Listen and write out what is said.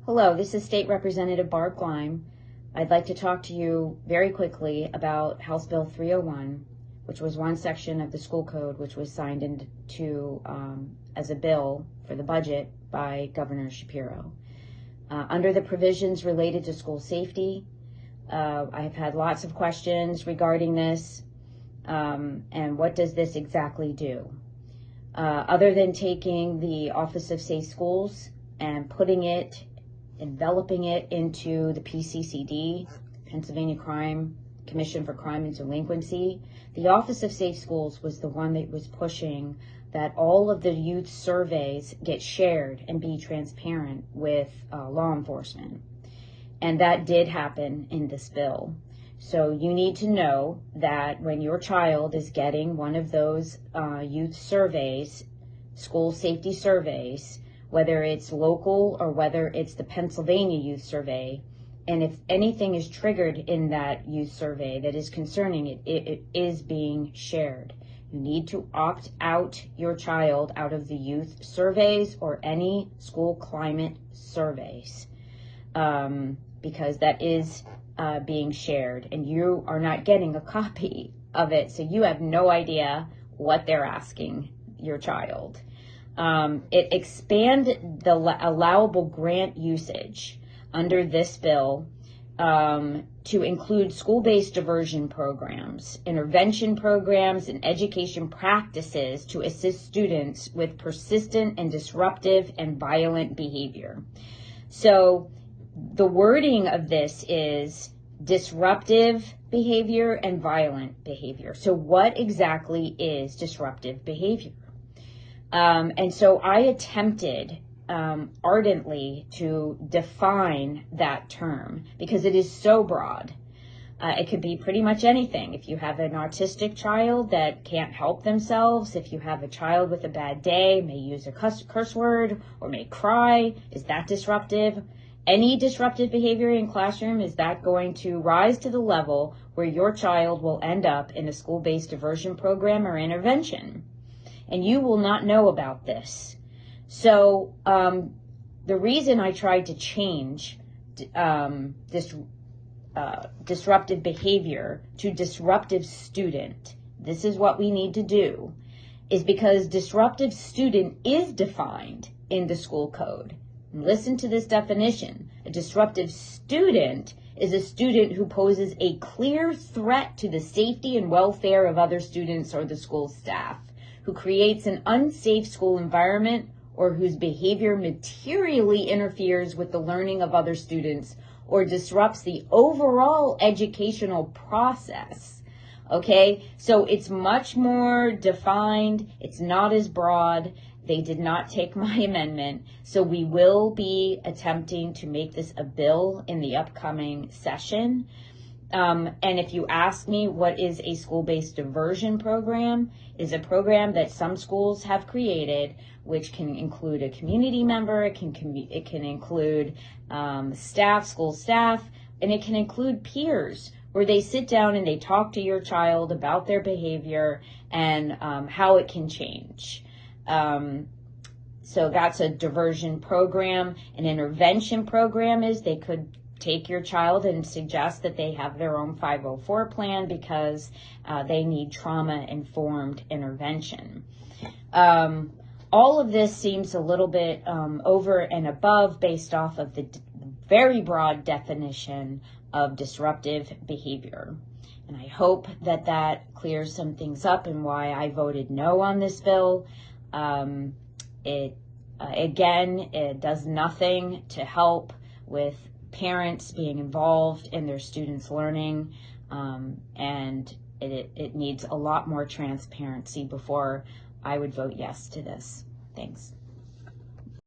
Hello, this is State Representative Barb Gleim. I'd like to talk to you very quickly about House Bill 301, which was one section of the school code which was signed into as a bill for the budget by Governor Shapiro. Under the provisions related to school safety, I have had lots of questions regarding this, and what does this exactly do? Other than taking the Office of Safe Schools and enveloping it into the PCCD, Pennsylvania Commission for Crime and Delinquency, the Office of Safe Schools was the one that was pushing that all of the youth surveys get shared and be transparent with law enforcement. And that did happen in this bill. So you need to know that when your child is getting one of those youth surveys, school safety surveys, whether it's local or whether it's the Pennsylvania Youth Survey, and if anything is triggered in that youth survey that is concerning it, it is being shared. You need to opt out your child out of the youth surveys or any school climate surveys, because that is being shared and you are not getting a copy of it, so you have no idea what they're asking your child. It expanded the allowable grant usage under this bill to include school-based diversion programs, intervention programs, and education practices to assist students with persistent and disruptive and violent behavior. So the wording of this is disruptive behavior and violent behavior. So what exactly is disruptive behavior? And so I attempted ardently to define that term because it is so broad. It could be pretty much anything. If you have an autistic child that can't help themselves, if you have a child with a bad day, may use a curse word or may cry, is that disruptive? Any disruptive behavior in classroom, is that going to rise to the level where your child will end up in a school-based diversion program or intervention? And you will not know about this. So the reason I tried to change this disruptive behavior to disruptive student, this is what we need to do, is because disruptive student is defined in the school code. And listen to this definition. A disruptive student is a student who poses a clear threat to the safety and welfare of other students or the school staff, who creates an unsafe school environment, or whose behavior materially interferes with the learning of other students or disrupts the overall educational process. Okay, so it's much more defined. It's not as broad. They did not take my amendment, so we will be attempting to make this a bill in the upcoming session. And if you ask me what is a school-based diversion program, is a program that some schools have created, which can include a community member, it can include staff, school staff, and it can include peers, where they sit down and they talk to your child about their behavior and how it can change. So that's a diversion program. An intervention program is they could take your child and suggest that they have their own 504 plan because they need trauma-informed intervention. All of this seems a little bit over and above based off of the very broad definition of disruptive behavior. And I hope that that clears some things up and why I voted no on this bill. It does nothing to help with parents being involved in their students' learning, and it needs a lot more transparency before I would vote yes to this. Thanks.